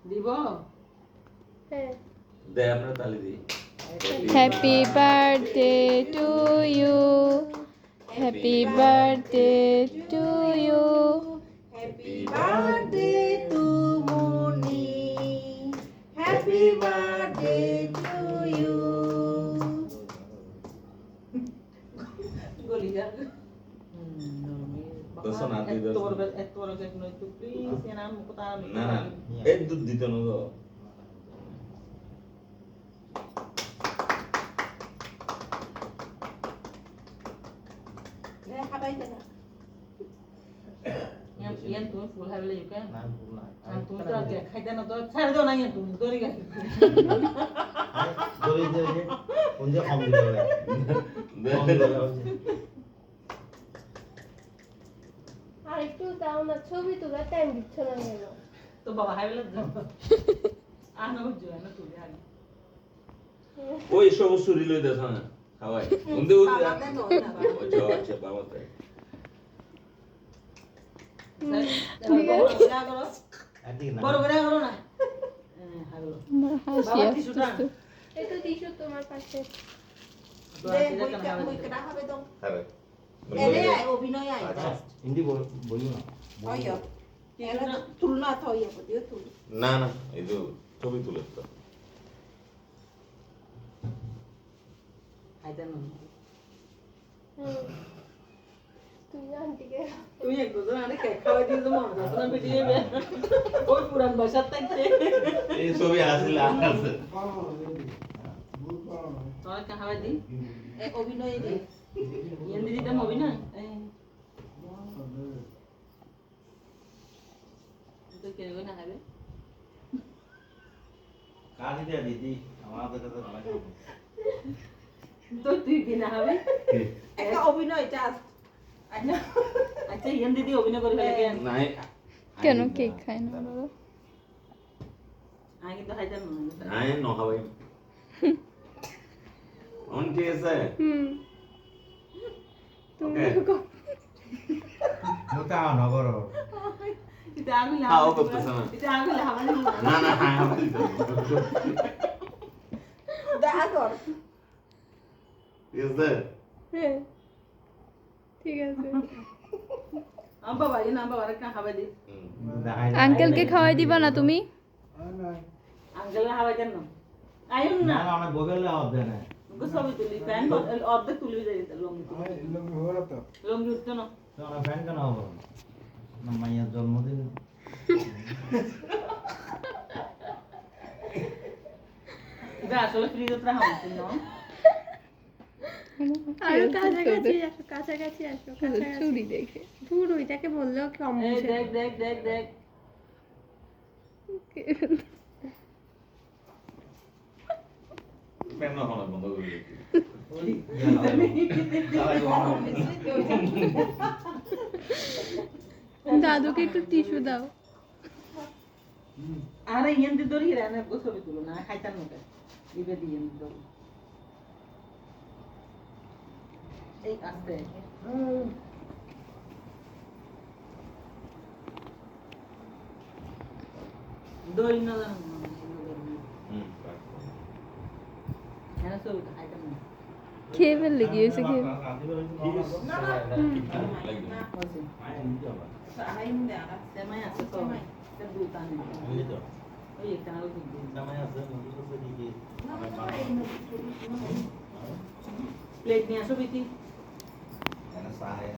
দিব হ্যাঁ দে আমরা তালি দিই happy birthday to you happy birthday to you happy birthday to Muni happy birthday to you গলি যা দোসো না তুই দোসো এত বড় কেক নয় তো প্লিজ এনা মুখ তারা না না এই দুধ দিত না গো লে খাবাই না ইয়ান তুমি ফুল হাইলে ইউকে না ভুল না তুমি তো আগে খাইতে না তো ছাড় দাও না ইয়ান তুমি দড়ি গাছি দড়ি দিয়ে কোন যে কম দিবে কম দিবে আর একটু দাও না ছবি তোলা টাইম দিচ্ছ না কেন তো বাবা হাইলে যাও আনো বুঝো না তুমি আগে ওই সব সুরি লই দেছ না খাওয়াই উন্দে উন্দে বাবা দেন না ও যাও আচ্ছা বাবা তাই বড় করে করো না হাগলো আমার হাসি বাবা টিস্যুটা আসছে এই তো টিস্যু তোমার পাশে খাবে অভিনয় আয় আচ্ছা হিন্দি বলিও না তুলনা থইয়া পদিও তুল না না এই যে ছবি তুলে তো আইতা না তুমি আন্টিকে তুমি এক দুজন আরে কেক খাওয়াই দিলে তো মন যাবে না ভিডিও ওই পুরান বাসার থাকতে এই ছবি আসলে আছে তোরা কা খাওয়াই দি এ অভিনয় দি ইয়ান দিদি তো অভিনয় তো কেন না হবে কাটি দে দিদি আমাদের কাছে ভালো তো তুই কি না হবে একটা অভিনয় জাস্ট আচ্ছা আচ্ছা ইয়ান দিদি অভিনয় করে ফেলে কেন নাই কেন কেক খায় না বাবা আগে তো হাইতাম না নাই ন খাবাই অন ঠিক আছে ওকে মোটা নগর এটা আমি না খাও করতেছ না এটা আমি লাভানি না না হ্যাঁ আমি দেখা কর ঠিক আছে হ্যাঁ ঠিক আছে আব্বা ভাই না আব্বা আরেকটা খাওয়াই দি আঙ্কেলকে খাওয়াই দিবা না তুমি আঙ্কেল খাওয়াই দেন না আইন না না অনেক বগলে হবে না গো সবই তুলি প্যান অর্ধেক তুলি যাই লঙ্গি লঙ্গি উঠতো না তো আমার ফ্যান কেন হবে না মাইয়ার জন্মদিন এটা আসলে ফ্রিজে রাখা উচিত না আরো কাছাকাছি আসো চুরি দেখে দূর ওইটাকে বললেও কম এই বুঝে দেখ দেখ দেখ দেখ পেন না হলো বন্ধ করে দিই দাদুকে একটু টিস্যু দাও আরে ইয়েন্দি দড়ি রানে গো ছবি তুলো না খাইতাম না দিবে দিয়ে দিও এই আস্তে দড়ি না জানো এনা ছবি খাইতাম না খেয়ে ফেললে কি হয়েছে খেয়ে না না হইছে আইন দে আর সেমাই আছে তো তে দুটা নে ওই একটা আলো দিই প্লেট নিয়ে আসো বিটি